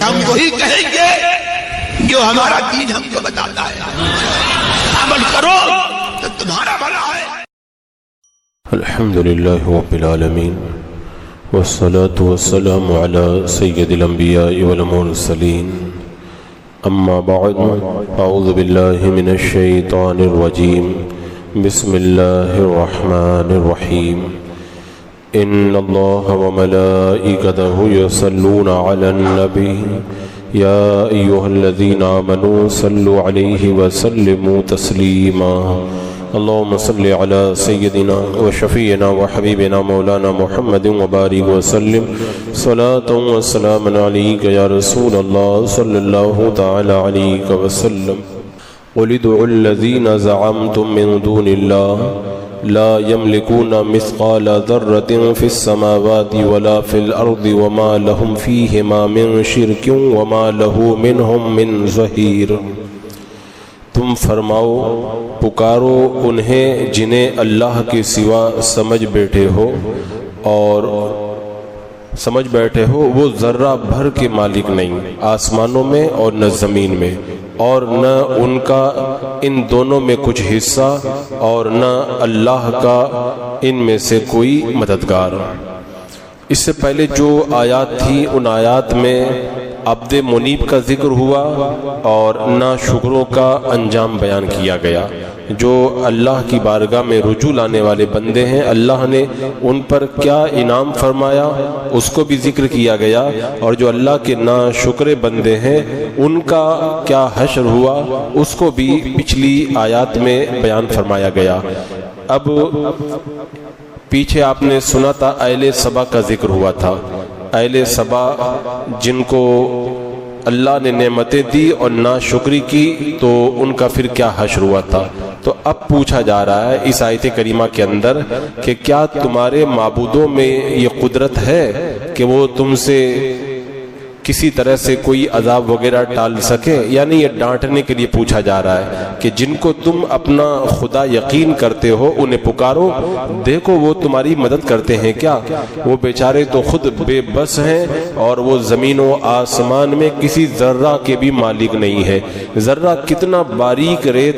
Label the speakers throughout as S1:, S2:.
S1: ہم وہی کہیں گے جو ہمارا دین ہم کو بتاتا ہے، عمل کرو تو تمہارا بھلا ہے۔
S2: الحمدللہ رب العالمین والصلاة والسلام على سید الانبیاء والمرسلین، اما بعد، اعوذ باللہ من الشیطان الرجیم، بسم اللہ الرحمن الرحیم، ان اللہ وملائکتہ یصلون علی النبی یا ایہا الذین آمنوا صلوا علیہ وسلموا تسلیما، اللهم صل على سيدنا وشفينا وحبيبنا مولانا محمد وبارك وسلم صلاة وسلام عليك يا رسول الله صلى الله تعالى عليك وسلم، قل ادعوا الذين زعمتم من دون الله لا يملكون مثقال ذرة في السماوات ولا في الأرض وما لهم فيهما من شرك وما له منهم من ظهير۔ تم فرماؤ پکارو انہیں جنہیں اللہ کے سوا سمجھ بیٹھے ہو وہ ذرہ بھر کے مالک نہیں، آسمانوں میں اور نہ زمین میں، اور نہ ان کا ان دونوں میں کچھ حصہ، اور نہ اللہ کا ان میں سے کوئی مددگار۔ اس سے پہلے جو آیات تھی ان آیات میں عبد منیب کا ذکر ہوا اور ناشکروں کا انجام بیان کیا گیا۔ جو اللہ کی بارگاہ میں رجوع لانے والے بندے ہیں، اللہ نے ان پر کیا انعام فرمایا اس کو بھی ذکر کیا گیا، اور جو اللہ کے ناشکر بندے ہیں ان کا کیا حشر ہوا اس کو بھی پچھلی آیات میں بیان فرمایا گیا۔ اب پیچھے آپ نے سنا تھا اہل سبا کا ذکر ہوا تھا، اہل سبا جن کو اللہ نے نعمتیں دی اور ناشکری کی تو ان کا پھر کیا حشر ہوا تھا۔ تو اب پوچھا جا رہا ہے اس آیت کریمہ کے اندر کہ کیا تمہارے معبودوں میں یہ قدرت ہے کہ وہ تم سے کسی طرح سے کوئی عذاب وغیرہ ٹال سکے؟ یعنی یہ ڈانٹنے کے لیے پوچھا جا رہا ہے کہ جن کو تم اپنا خدا یقین کرتے ہو انہیں پکارو، دیکھو وہ تمہاری مدد کرتے ہیں کیا؟ وہ بیچارے تو خود بے بس ہیں اور وہ زمین و آسمان میں کسی ذرہ کے بھی مالک نہیں ہے۔ ذرہ کتنا باریک ریت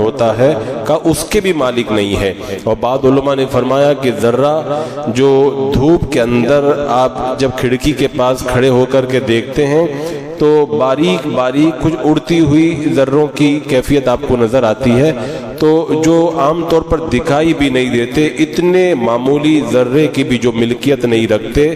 S2: ہوتا ہے کا اس کے بھی مالک نہیں ہے۔ اور بعض علماء نے فرمایا کہ ذرہ جو دھوپ کے اندر آپ جب کھڑکی کے پاس کھڑے ہو کر کے دیکھتے ہیں تو باریک باریک کچھ اڑتی ہوئی ذروں کی کیفیت آپ کو نظر آتی ہے، تو جو عام طور پر دکھائی بھی نہیں دیتے، اتنے معمولی ذرے کی بھی جو ملکیت نہیں رکھتے،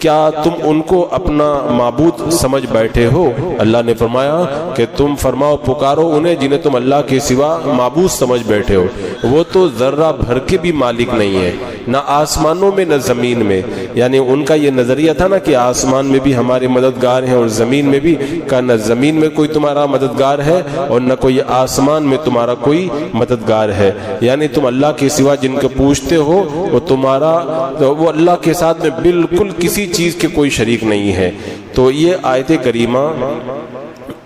S2: کیا تم ان کو اپنا معبود سمجھ بیٹھے ہو؟ اللہ نے فرمایا کہ تم فرماؤ پکارو انہیں جنہیں تم اللہ کے سوا معبود سمجھ بیٹھے ہو، وہ تو ذرہ بھر کے بھی مالک نہیں ہے، نہ آسمانوں میں نہ زمین میں۔ یعنی ان کا یہ نظریہ تھا نا کہ آسمان میں بھی ہمارے مددگار ہیں اور زمین میں بھی، کہ نہ زمین میں کوئی تمہارا مددگار ہے اور نہ کوئی آسمان میں تمہارا کوئی مددگار ہے۔ یعنی تم اللہ کے سوا جن کو پوچھتے ہو وہ اللہ کے ساتھ میں بالکل کسی چیز کے کوئی شریک نہیں ہے۔ تو یہ آیت کریمہ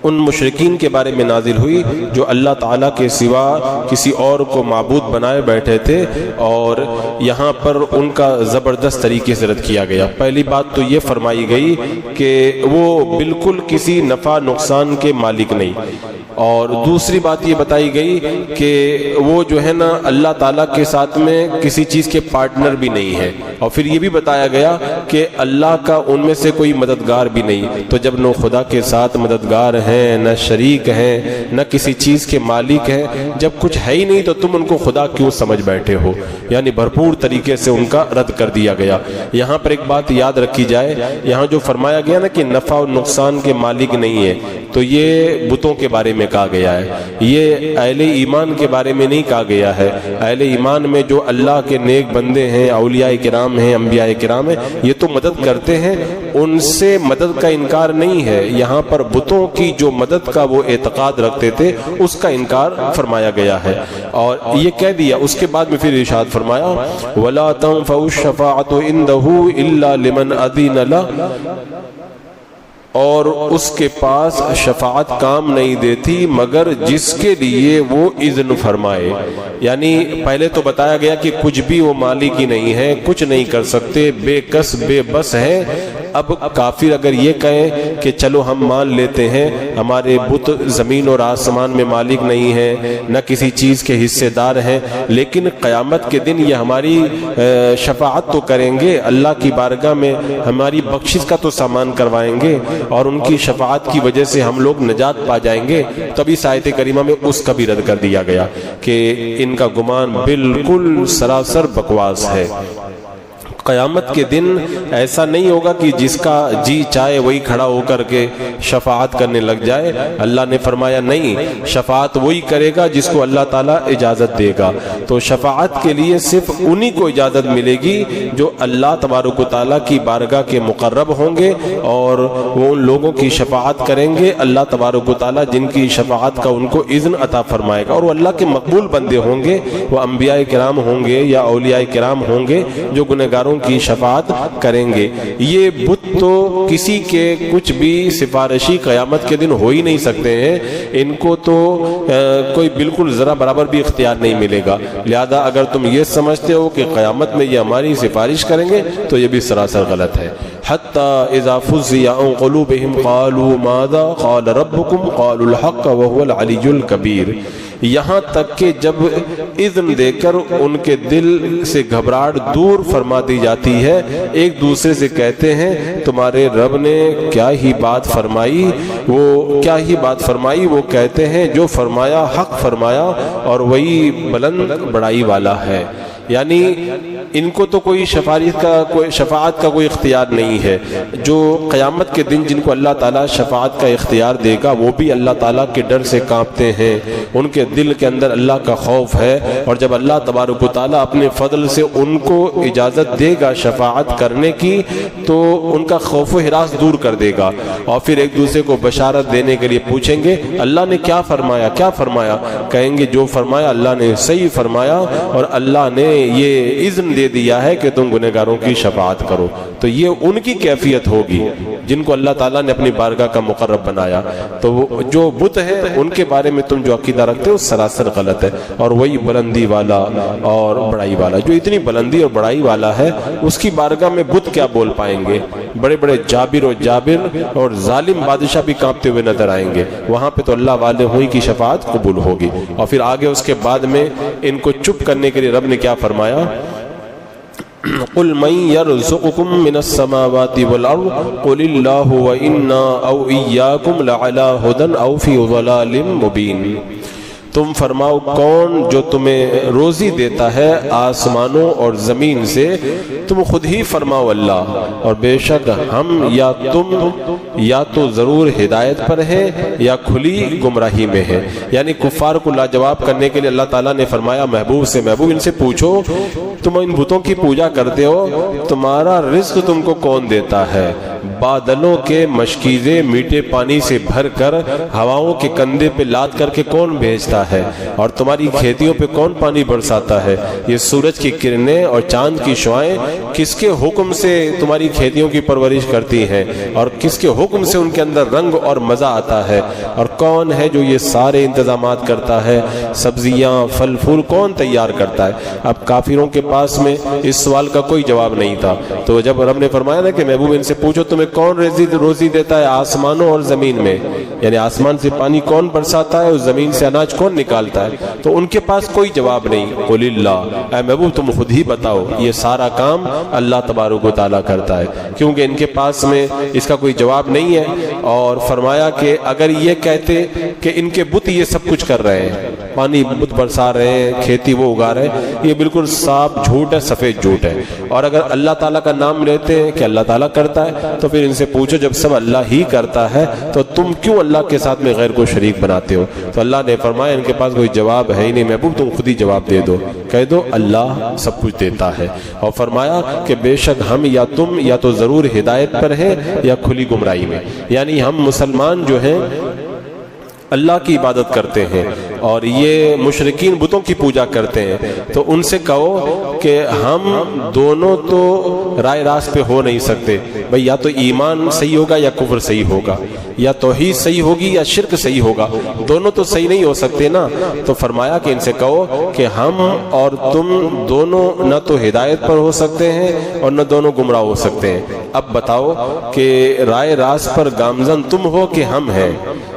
S2: ان مشرکین کے بارے میں نازل ہوئی جو اللہ تعالیٰ کے سوا کسی اور کو معبود بنائے بیٹھے تھے، اور یہاں پر ان کا زبردست طریقے سے رد کیا گیا۔ پہلی بات تو یہ فرمائی گئی کہ وہ بالکل کسی نفع نقصان کے مالک نہیں، اور دوسری بات یہ بتائی گئی کہ وہ جو ہے نا اللہ تعالیٰ کے ساتھ میں کسی چیز کے پارٹنر بھی نہیں ہے، اور پھر یہ بھی بتایا گیا کہ اللہ کا ان میں سے کوئی مددگار بھی نہیں۔ تو جب نہ خدا کے ساتھ مددگار ہیں، نہ شریک ہیں، نہ کسی چیز کے مالک ہیں، جب کچھ ہے ہی نہیں تو تم ان کو خدا کیوں سمجھ بیٹھے ہو؟ یعنی بھرپور طریقے سے ان کا رد کر دیا گیا۔ یہاں پر ایک بات یاد رکھی جائے، یہاں جو فرمایا گیا نا کہ نفع و نقصان کے مالک نہیں ہے، تو یہ بتوں کے بارے میں کہا گیا ہے، یہ اہل ایمان کے بارے میں نہیں کہا گیا ہے۔ اہل ایمان میں جو اللہ کے نیک بندے ہیں، اولیاء کرام ہیں، انبیاء کرام ہیں، یہ تو مدد کرتے ہیں، ان سے مدد کا انکار نہیں ہے۔ یہاں پر بتوں کی جو مدد کا وہ اعتقاد رکھتے تھے اس کا انکار فرمایا گیا ہے، اور یہ کہہ دیا۔ اس کے بعد میں پھر ارشاد فرمایا وَلَا تَنْفَعُ الشَّفَاعَةُ عِنْدَهُ إِلَّا لِمَنْ أَذِنَ لَهُ، اور اس کے پاس شفاعت کام نہیں دیتی مگر جس کے لیے وہ اذن فرمائے۔ یعنی پہلے تو بتایا گیا کہ کچھ بھی وہ مالک ہی نہیں ہے، کچھ نہیں کر سکتے، بے کس بے بس ہے، اب کافر اگر یہ کہیں کہ چلو ہم مان لیتے ہیں ہمارے بت زمین اور آسمان میں مالک نہیں ہیں، نہ کسی چیز کے حصے دار ہیں، لیکن قیامت کے دن یہ ہماری شفاعت تو کریں گے، اللہ کی بارگاہ میں ہماری بخشش کا تو سامان کروائیں گے، اور ان کی شفاعت کی وجہ سے ہم لوگ نجات پا جائیں گے، تب اس آیت کریمہ میں اس کا بھی رد کر دیا گیا کہ ان کا گمان بالکل سراسر بکواس ہے۔ قیامت کے دن ایسا نہیں ہوگا کہ جس کا جی چاہے وہی کھڑا ہو کر کے شفاعت کرنے لگ جائے۔ اللہ نے فرمایا نہیں، شفاعت وہی کرے گا جس کو اللہ تعالیٰ اجازت دے گا۔ تو شفاعت کے لیے صرف انہی کو اجازت ملے گی جو اللہ تبارک و تعالیٰ کی بارگاہ کے مقرب ہوں گے، اور وہ ان لوگوں کی شفاعت کریں گے اللہ تبارک و تعالیٰ جن کی شفاعت کا ان کو اذن عطا فرمائے گا، اور وہ اللہ کے مقبول بندے ہوں گے، وہ انبیاء کرام ہوں گے یا اولیاء کرام ہوں گے جو گنہگاروں کی شفاعت کریں گے۔ یہ بت تو کسی کے کچھ بھی سفارشی قیامت کے دن ہو ہی نہیں سکتے ہیں، ان کو تو کوئی بالکل ذرا برابر بھی اختیار نہیں ملے گا۔ لہذا اگر تم یہ سمجھتے ہو کہ قیامت میں یہ ہماری سفارش کریں گے تو یہ بھی سراسر غلط ہے۔ حتی اذا فزع عن قلوبہم قالوا ماذا قال ربکم قالوا الحق وهو العلی الکبیر، یہاں تک کہ جب اذن دے کر ان کے دل سے گھبراہٹ دور فرما دی جاتی ہے، ایک دوسرے سے کہتے ہیں تمہارے رب نے کیا ہی بات فرمائی، وہ کہتے ہیں جو فرمایا حق فرمایا اور وہی بلند بڑائی والا ہے۔ یعنی ان کو تو کوئی شفاعت کا کوئی اختیار نہیں ہے۔ جو قیامت کے دن جن کو اللہ تعالیٰ شفاعت کا اختیار دے گا وہ بھی اللہ تعالیٰ کے ڈر سے کانپتے ہیں، ان کے دل کے اندر اللہ کا خوف ہے، اور جب اللہ تبارک و تعالیٰ اپنے فضل سے ان کو اجازت دے گا شفاعت کرنے کی تو ان کا خوف و ہراس دور کر دے گا، اور پھر ایک دوسرے کو بشارت دینے کے لیے پوچھیں گے اللہ نے کیا فرمایا، کہیں گے جو فرمایا اللہ نے صحیح فرمایا، اور اللہ نے یہ اذن دے دیا ہے کہ تم گنہگاروں کی شفاعت کرو۔ تو یہ ان کی کیفیت ہوگی جن کو اللہ تعالیٰ نے اپنی بارگاہ کا مقرب بنایا۔ تو جو بت ہیں ان کے بارے میں تم جو عقیدہ رکھتے ہو سراسر غلط ہے، اور وہی بلندی والا اور بڑائی والا جو اتنی بلندی اور بڑائی والا ہے اس کی بارگاہ میں بت کیا بول پائیں گے؟ بڑے بڑے جابر اور ظالم بادشاہ بھی کانپتے ہوئے نظر آئیں گے، وہاں پہ تو اللہ والے ہوئی کی شفاعت قبول ہوگی۔ اور پھر آگے اس کے بعد میں ان کو چپ کرنے کے لیے رب نے کیا فرمایا؟ قل من يرزقكم من السماوات والارض قل الله وانا او اياكم لعلى هدى او في ضلال مبين، تم فرماؤ کون جو تمہیں روزی دیتا ہے آسمانوں اور زمین سے؟ تم خود ہی فرماؤ اللہ، اور بے شک ہم یا تم یا تو ضرور ہدایت پر ہیں یا کھلی گمراہی میں ہیں۔ یعنی کفار کو لاجواب کرنے کے لیے اللہ تعالیٰ نے فرمایا محبوب ان سے پوچھو تم ان بتوں کی پوجا کرتے ہو، تمہارا رزق تم کو کون دیتا ہے؟ بادلوں کے مشکیزے میٹھے پانی سے بھر کر ہواؤں کے کندھے پہ لاد کر کے کون بھیجتا ہے؟ اور تمہاری کھیتیوں پہ کون پانی برساتا ہے؟ یہ سورج کی کرنیں اور چاند کی شعائیں کس کے حکم سے تمہاری کھیتیوں کی پرورش کرتی ہیں، اور کس کے حکم سے ان کے اندر رنگ اور مزہ آتا ہے؟ اور کون ہے جو یہ سارے انتظامات کرتا ہے؟ سبزیاں پھل پھول کون تیار کرتا ہے؟ اب کافروں کے پاس میں اس سوال کا کوئی جواب نہیں تھا، تو جب رب نے فرمایا نا کہ محبوب ان سے پوچھو تمہیں کون روزی دیتا ہے آسمانوں اور زمین میں، یعنی آسمان سے پانی کون برساتا ہے اور زمین سے اناج کون نکالتا ہے، تو ان کے پاس کوئی جواب نہیں۔ قل اللہ، اے محبوب تم خود ہی بتاؤ، یہ سارا کام اللہ تبارک و تعالیٰ کرتا ہے، کیونکہ ان کے پاس میں اس کا کوئی جواب نہیں ہے۔ اور فرمایا کہ اگر یہ کہتے کہ ان کے بت یہ سب کچھ کر رہے ہیں، پانی بت برسا رہے ہیں، کھیتی وہ اگا رہے ہیں، یہ بالکل صاف جھوٹ ہے، سفید جھوٹ ہے۔ اور اگر اللہ تعالیٰ کا نام لیتے ہیں کہ اللہ تعالیٰ کرتا ہے تو پھر ان سے پوچھو جب سب اللہ ہی کرتا ہے تو تم کیوں اللہ کے ساتھ میں غیر کو شریک بناتے ہو؟ تو اللہ نے فرمایا ان کے پاس کوئی جواب ہے ہی نہیں، محبوب تم خود ہی جواب دے دو، کہہ دو اللہ سب کچھ دیتا ہے۔ اور فرمایا کہ بے شک ہم یا تم یا تو ضرور ہدایت پر ہیں یا کھلی گمراہی میں، یعنی ہم مسلمان جو ہیں اللہ کی عبادت کرتے ہیں اور یہ مشرکین بتوں کی پوجا کرتے ہیں، تو ان سے کہو کہ ہم دونوں تو رائے راست پہ ہو نہیں سکتے بھئی، یا تو ایمان صحیح ہوگا یا کفر صحیح ہوگا، یا توحید صحیح ہوگی یا شرک صحیح ہوگا، دونوں تو صحیح نہیں ہو سکتے نا۔ تو فرمایا کہ ان سے کہو کہ ہم اور تم دونوں نہ تو ہدایت پر ہو سکتے ہیں اور نہ دونوں گمراہ ہو سکتے ہیں، اب بتاؤ کہ رائے راست پر گامزن تم ہو کہ ہم ہیں؟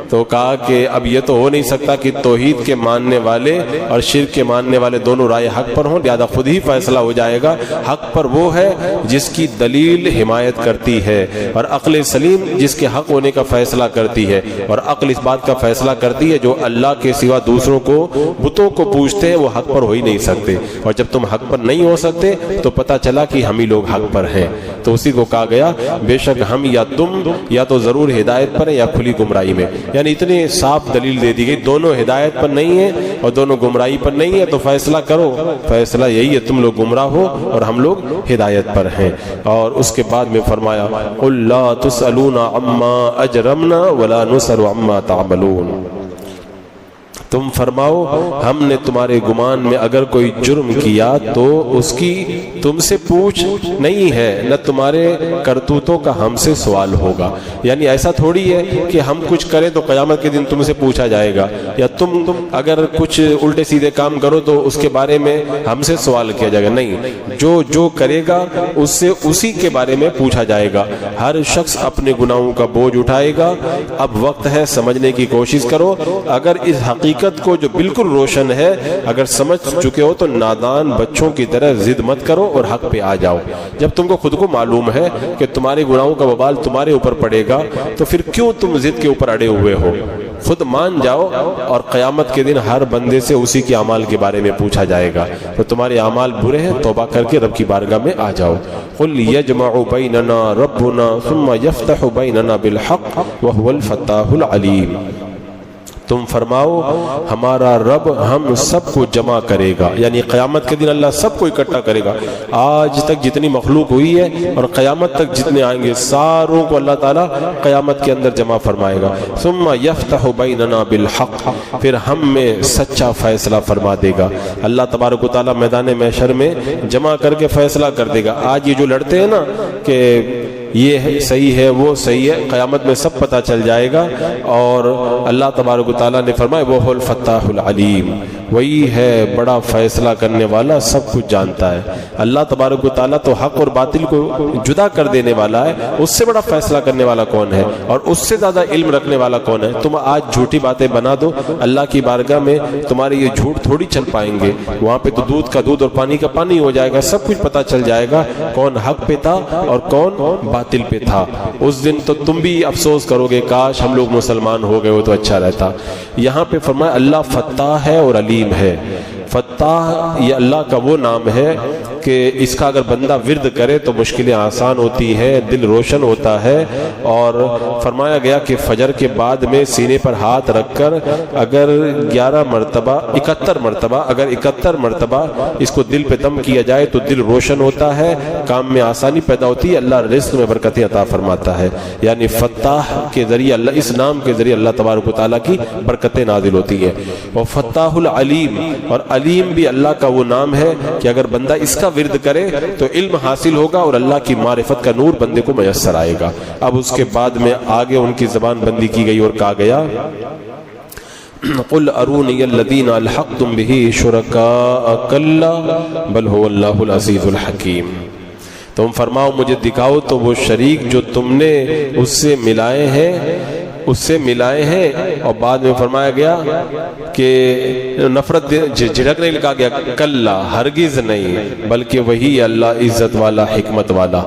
S2: تو کہا کہ اب یہ تو ہو نہیں سکتا کہ توحید کے ماننے والے اور شرک کے ماننے والے دونوں رائے حق پر ہوں، لہذا خود ہی فیصلہ ہو جائے گا۔ حق پر وہ ہے جس کی دلیل حمایت کرتی ہے، اور عقل سلیم جس کے حق ہونے کا فیصلہ کرتی ہے، اور عقل اس بات کا فیصلہ کرتی ہے جو اللہ کے سوا دوسروں کو بتوں کو پوجتے ہیں وہ حق پر ہو ہی نہیں سکتے، اور جب تم حق پر نہیں ہو سکتے تو پتہ چلا کہ ہم ہی لوگ حق پر ہیں۔ تو اسی کو کہا گیا بے شک ہم یا تم یا تو ضرور ہدایت پر ہیں یا کھلی گمراہی میں، یعنی اتنی صاف دلیل دے دی گئی، دونوں ہدایت پر نہیں ہیں اور دونوں گمراہی پر نہیں ہیں، تو فیصلہ کرو، فیصلہ یہی ہے تم لوگ گمراہ ہو اور ہم لوگ ہدایت پر ہیں۔ اور اس کے بعد میں فرمایا قُلْ لَا تُسْأَلُونَ عَمَّا أَجْرَمْنَا وَلَا نُسْأَلُ عَمَّا تَعْمَلُونَ، تم فرماؤ ہم نے تمہارے گمان میں اگر کوئی جرم کیا تو اس کی تم سے پوچھ نہیں ہے، نہ تمہارے کرتوتوں کا ہم سے سوال ہوگا، یعنی ایسا تھوڑی ہے کہ ہم کچھ کریں تو قیامت کے دن تم سے پوچھا جائے گا، یا تم اگر کچھ الٹے سیدھے کام کرو تو اس کے بارے میں ہم سے سوال کیا جائے گا، نہیں، جو کرے گا اس سے اسی کے بارے میں پوچھا جائے گا، ہر شخص اپنے گناہوں کا بوجھ اٹھائے گا۔ اب وقت ہے سمجھنے کی کوشش کرو، اگر اس حقیقت کو جو بالکل روشن ہے اگر سمجھ چکے ہو تو نادان بچوں کی طرح ضد مت کرو اور حق پہ آ جاؤ۔ جب تم کو خود کو معلوم ہے کہ تمہارے گناہوں کا وبال تمہارے اوپر پڑے گا تو پھر کیوں تم ضد کے اوپر اڑے ہوئے ہو؟ خود مان جاؤ، اور قیامت کے دن ہر بندے سے اسی کے اعمال کے بارے میں پوچھا جائے گا، تو تمہارے اعمال برے ہیں توبہ کر کے رب کی بارگاہ میں آ جاؤ۔ قُلْ يَجْمَعُ بَيْنَنَا رَبُّنَا ثُمَّ يَفْتَحُ بَيْنَنَا بِالْحَقِّ وَهُوَ الْفَتَّاحُ الْعَلِيمُ، تم فرماؤ ہمارا رب ہم سب کو جمع کرے گا، یعنی قیامت کے دن اللہ سب کو اکٹھا کرے گا، آج تک جتنی مخلوق ہوئی ہے اور قیامت تک جتنے آئیں گے ساروں کو اللہ تعالیٰ قیامت کے اندر جمع فرمائے گا۔ ثم یفتح بیننا بالحق، پھر ہم میں سچا فیصلہ فرما دے گا، اللہ تبارک و تعالیٰ میدان محشر میں جمع کر کے فیصلہ کر دے گا۔ آج یہ جو لڑتے ہیں نا کہ یہ صحیح ہے وہ صحیح ہے، قیامت میں سب پتہ چل جائے گا، اور اللہ تبارک و تعالیٰ نے فرمایا وہ الفتاح العلیم، وہی ہے بڑا فیصلہ کرنے والا، سب کچھ جانتا ہے۔ اللہ تبارک و تعالیٰ تو حق اور باطل کو جدا کر دینے والا ہے، اس سے بڑا فیصلہ کرنے والا کون ہے اور اس سے زیادہ علم رکھنے والا کون ہے؟ تم آج جھوٹی باتیں بنا دو، اللہ کی بارگاہ میں تمہارے یہ جھوٹ تھوڑی چل پائیں گے، وہاں پہ تو دودھ کا دودھ اور پانی کا پانی ہو جائے گا، سب کچھ پتہ چل جائے گا کون حق پہ تھا اور کون باطل پہ تھا۔ اس دن تو تم بھی افسوس کرو گے کاش ہم لوگ مسلمان ہو گئے ہو تو اچھا رہتا۔ یہاں پہ فرمایا اللہ فتاح ہے اور علیم ہے۔ فتاح یہ اللہ کا وہ نام ہے کہ اس کا اگر بندہ ورد کرے تو مشکلیں آسان ہوتی ہیں، دل روشن ہوتا ہے، اور فرمایا گیا کہ فجر کے بعد میں سینے پر ہاتھ رکھ کر اگر 71 مرتبہ اس کو دل پہ دم کیا جائے تو دل روشن ہوتا ہے، کام میں آسانی پیدا ہوتی ہے، اللہ رزق میں برکتیں عطا فرماتا ہے۔ یعنی فتاح کے ذریعے اللہ، اس نام کے ذریعے اللہ تبارک و تعالیٰ کی برکتیں نازل ہوتی ہیں۔ اور فتاح العلیم، اور علیم بھی اللہ کا وہ نام ہے کہ اگر بندہ اس کا ورد کرے تو علم حاصل ہوگا اور اللہ کی معرفت کا نور بندے کو میسر آئے گا۔ اب اس کے بعد میں آگے ان کی زبان بندی کی گئی اور کہا گیا قُلْ أَرُونِيَ الَّذِينَ أَلْحَقْتُمْ بِهِ شُرَكَاءَ كَلَّا بَلْ هُوَ اللَّهُ الْعَزِيزُ الْحَكِيمُ، تم فرماؤ مجھے دکھاؤ تو وہ شریک جو تم نے اس سے ملائے ہیں، اور بعد میں فرمایا گیا کہ نفرت جھڑکنے لگا گیا، کلا ہرگز نہیں، بلکہ وہی اللہ عزت والا حکمت والا۔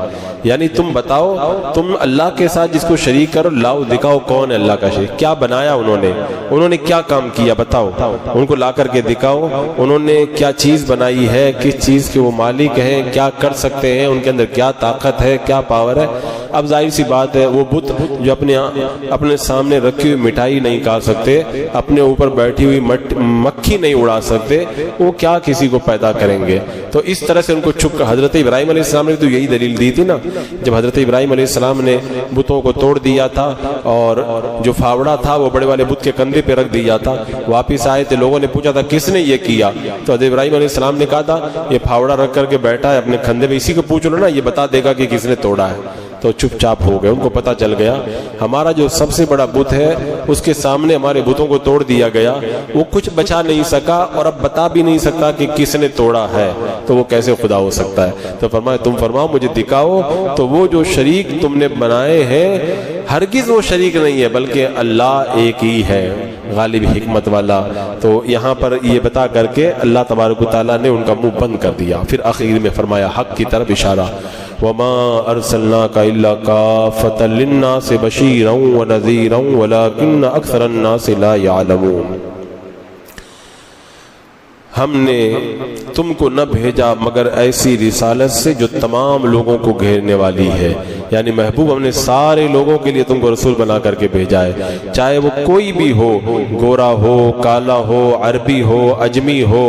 S2: یعنی تم بتاؤ، تم اللہ کے ساتھ جس کو شریک کرو، لاؤ دکھاؤ کون ہے اللہ کا شریک، کیا بنایا انہوں نے کیا کام کیا، بتاؤ ان کو لا کر کے دکھاؤ، انہوں نے کیا چیز بنائی ہے، کس چیز کے وہ مالک ہیں، کیا کر سکتے ہیں، ان کے اندر کیا طاقت ہے، کیا پاور ہے۔ اب ظاہر سی بات ہے وہ بت جو اپنے سامنے رکھی ہوئی مٹھائی نہیں کھا سکتے، اپنے اوپر بیٹھی ہوئی مکھی نہیں اڑا سکتے، وہ کیا کسی کو پیدا کریں گے؟ تو اس طرح سے ان کو چھپ کر حضرت ابراہیم علیہ السلام نے تو یہی دلیل دی تھی نا، جب حضرت ابراہیم علیہ السلام نے بتوں کو توڑ دیا تھا اور جو فاوڑا تھا وہ بڑے والے بت کے کندھے پہ رکھ دیا تھا، واپس آئے تھے، لوگوں نے پوچھا تھا کس نے یہ کیا، تو حضرت ابراہیم علیہ السلام نے کہا تھا یہ فاوڑا رکھ کر کے بیٹھا ہے اپنے کندھے پہ، اسی کو پوچھ لو نا، یہ بتا دے گا کہ کس نے توڑا ہے۔ تو چپ چاپ ہو گئے، ان کو پتہ چل گیا ہمارا جو سب سے بڑا بت ہے اس کے سامنے ہمارے بتوں کو توڑ دیا گیا، وہ کچھ بچا نہیں سکا اور اب بتا بھی نہیں سکتا کہ کس نے توڑا ہے، تو وہ کیسے خدا ہو سکتا ہے؟ تو فرمایا تم فرماؤ مجھے دکھاؤ، تو وہ جو شریک تم نے بنائے ہیں ہرگز وہ شریک نہیں ہے بلکہ اللہ ایک ہی ہے غالب حکمت والا۔ تو یہاں پر یہ بتا کر کے اللہ تبارک و تعالیٰ نے ان کا منہ بند کر دیا، پھر آخر میں فرمایا حق کی طرف اشارہ، وما ارسلناک الا کافۃ للناس بشیرا ونذیرا ولکن اکثر الناس لا یعلمون۔ ہم نے تم کو نہ بھیجا مگر ایسی رسالت سے جو تمام لوگوں کو گھیرنے والی ہے، یعنی محبوب ہم نے سارے لوگوں کے لیے تم کو رسول بنا کر کے بھیجا ہے، چاہے وہ کوئی بھی ہو، گورا ہو، کالا ہو، عربی ہو، اجمی ہو،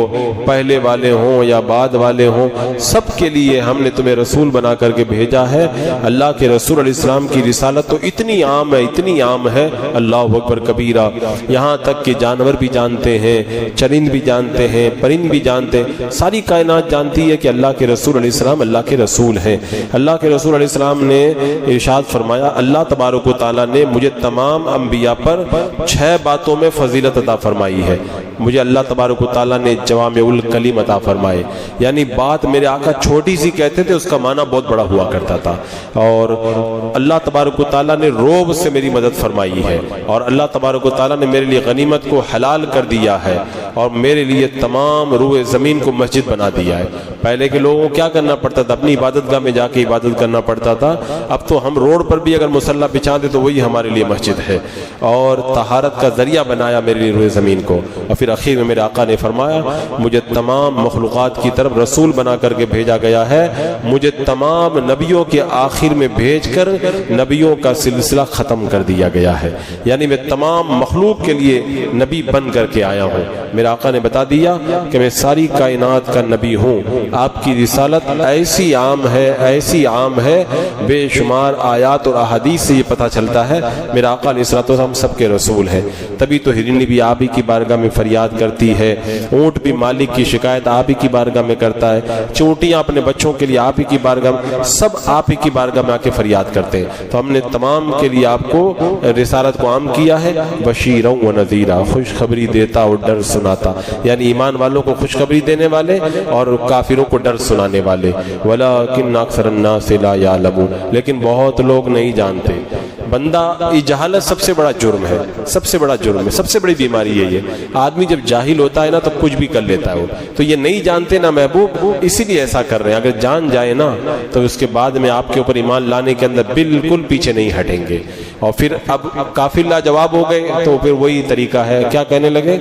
S2: پہلے والے ہوں یا بعد والے ہوں، سب کے لیے ہم نے تمہیں رسول بنا کر کے بھیجا ہے۔ اللہ کے رسول علیہ السلام کی رسالت تو اتنی عام ہے، اتنی عام ہے، اللہ اکبر کبیرہ، یہاں تک کہ جانور بھی جانتے ہیں، چرند بھی جانتے ہیں، پرند بھی جانتے ہیں، ساری کائنات جانتی ہے کہ اللہ کے رسول علیہ السلام اللہ کے رسول ہیں۔ اللہ کے رسول علیہ السلام نے ارشاد فرمایا اللہ تبارک و تعالیٰ نے مجھے تمام انبیاء پر 6 باتوں میں فضیلت عطا فرمائی ہے۔ مجھے اللہ تبارک و تعالیٰ نے جوامع الکلم عطا فرمائے، یعنی بات میرے آقا چھوٹی سی کہتے تھے اس کا معنی بہت بڑا ہوا کرتا تھا، اور اللہ تبارک و تعالیٰ نے روب سے میری مدد فرمائی ہے، اور اللہ تبارک و تعالیٰ نے میرے لیے غنیمت کو حلال کر دیا ہے، اور میرے لیے تمام روئے زمین کو مسجد بنا دیا ہے۔ پہلے کے لوگوں کو کیا کرنا پڑتا تھا؟ اپنی عبادت گاہ میں جا کے عبادت کرنا پڑتا تھا، اب تو ہم روڈ پر بھی اگر مصلی بچھا دے تو وہی ہمارے لیے مسجد ہے، اور طہارت کا ذریعہ بنایا میرے لیے روئے زمین کو۔ اور پھر اخیر میں میرے آقا نے فرمایا مجھے تمام مخلوقات کی طرف رسول بنا کر کے بھیجا گیا ہے، مجھے تمام نبیوں کے آخر میں بھیج کر نبیوں کا سلسلہ ختم کر دیا گیا ہے، یعنی میں تمام مخلوق کے لیے نبی بن کر کے آیا ہوں۔ میرے آقا نے بتا دیا کہ میں ساری کائنات کا نبی ہوں، آپ کی رسالت ایسی عام ہے، ایسی عام ہے، بے شمار آیات اور احادیث سے یہ پتہ چلتا ہے میرا آقا علیہ الصلوۃ والسلام سب کے رسول ہیں۔ تبھی تو ہرنی بھی آپ ہی کی بارگاہ میں فریاد کرتی ہے، اونٹ بھی مالک کی شکایت آپ ہی کی بارگاہ میں کرتا ہے، چونٹیاں اپنے بچوں کے لیے آپ ہی کی بارگاہ میں، سب آپ ہی کی بارگاہ میں آ کے فریاد کرتے ہیں۔ تو ہم نے تمام کے لیے آپ کو رسالت کو عام کیا ہے، بشیرا و نذیرا، خوشخبری دیتا اور ڈر سناتا، یعنی ایمان والوں کو خوشخبری دینے والے اور کافروں کو ڈر سنانے والے۔ وَلَٰكِنَّ أَكْثَرَ النَّاسِ لَا يَعْلَمُونَ، لیکن بہت لوگ نہیں جانتے۔ بندہ جہالت سب سے بڑا جرم ہے، سب سے بڑا جرم ہے، سب سے بڑی بیماری ہے یہ۔ آدمی جب جاہل ہوتا ہے نا تب کچھ بھی کر لیتا ہے، تو یہ نہیں جانتے نا محبوب، اسی لیے ایسا کر رہے ہیں۔ اگر جان جائے نا تو اس کے بعد میں آپ کے اوپر ایمان لانے کے اندر بالکل پیچھے نہیں ہٹیں گے، اور پھر اب کافر لاجواب ہو گئے تو پھر وہی طریقہ ہے، کیا کہنے لگے؟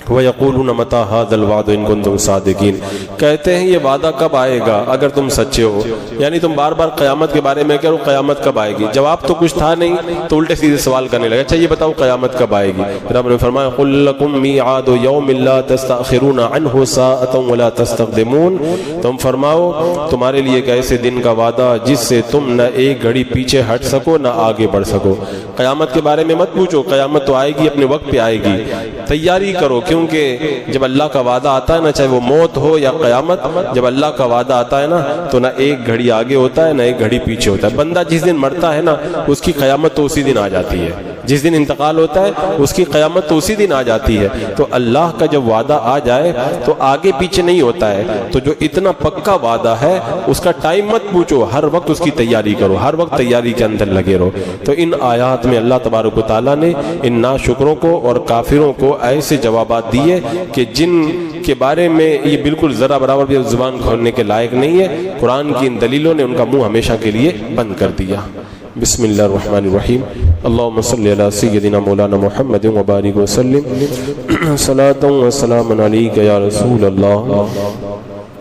S2: وَيَقُولُونَ مَتَىٰ هَٰذَا الْوَعْدُ إِن كُنتُمْ صَادِقِينَ، کہتے ہیں یہ وعدہ کب آئے گا اگر تم سچے ہو، یعنی تم بار بار قیامت کے بارے میں کہہ رہو قیامت کب آئے گی، جواب تو کچھ تھا نہیں تو الٹے سیدھے سوال کرنے لگے، اچھا یہ بتاؤ قیامت کب آئے گی؟ رب نے فرمایا قُل لَكُم مِيعَادُ يَوْمٍ لَا تَسْتَأْخِرُونَ عَنْهُ سَاعَةً وَلَا تَسْتَقْدِمُونَ، تم فرماؤ تمہارے لیے ایک ایسے دن کا وعدہ جس سے تم نہ ایک گھڑی پیچھے ہٹ سکو نہ آگے بڑھ سکو۔ قیامت کے بارے میں مت پوچھو، قیامت تو آئے گی، اپنے وقت پہ آئے گی، تیاری کرو، کیونکہ جب اللہ کا وعدہ آتا ہے نا، چاہے وہ موت ہو یا قیامت، جب اللہ کا وعدہ آتا ہے نا تو نہ ایک گھڑی آگے ہوتا ہے نہ ایک گھڑی پیچھے ہوتا ہے۔ بندہ جس دن مرتا ہے نا اس کی قیامت تو اسی دن آ جاتی ہے، جس دن انتقال ہوتا ہے اس کی قیامت تو اسی دن آ جاتی ہے۔ تو اللہ کا جب وعدہ آ جائے تو آگے پیچھے نہیں ہوتا ہے، تو جو اتنا پکا وعدہ ہے اس کا ٹائم مت پوچھو، ہر وقت اس کی تیاری کرو، ہر وقت تیاری کے اندر لگے رہو۔ تو ان آیات میں اللہ تبارک و تعالیٰ نے ان ناشکروں کو اور کافروں کو ایسے جوابات دیے کہ جن کے بارے میں یہ بالکل ذرا برابر بھی زبان کھولنے کے لائق نہیں ہے۔ قرآن کی ان دلیلوں نے ان کا منہ ہمیشہ کے لیے بند کر دیا۔ بسم اللہ الرحمن الرحیم، اللہم صلی علی سیدنا مولانا محمد وبارک وسلم، صلاۃ و سلام علیک یا رسول اللہ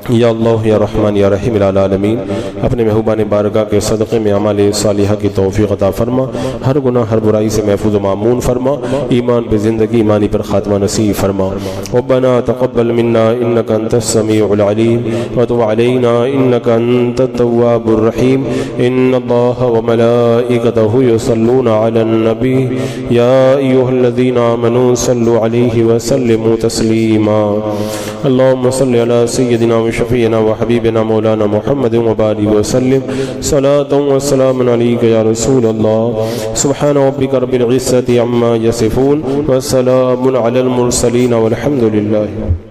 S2: یا اللہ یا رحمان یا رحیم العالمین، اپنے محبوبان بارگاہ کے صدقے میں اعمال صالحہ کی توفیق عطا فرما، ہر گناہ ہر برائی سے محفوظ و معمون فرما، ایمان پہ زندگی، ایمانی پر خاتمہ نصیب فرما۔ ربنا تقبل منا انك انت السميع العليم وتب علينا انك انت التواب الرحيم، ان الله وملائكته يصلون على النبي يا ايها الذين امنوا صلوا عليه وسلموا تسليما، اللهم صل على سيدنا شفیعنا و حبیبنا مولانا محمد وبارک وسلم، صلاة و سلام علیک یا رسول اللہ، سبحان ربک رب العزة عما یصفون، وسلام علی المرسلین والحمد للہ۔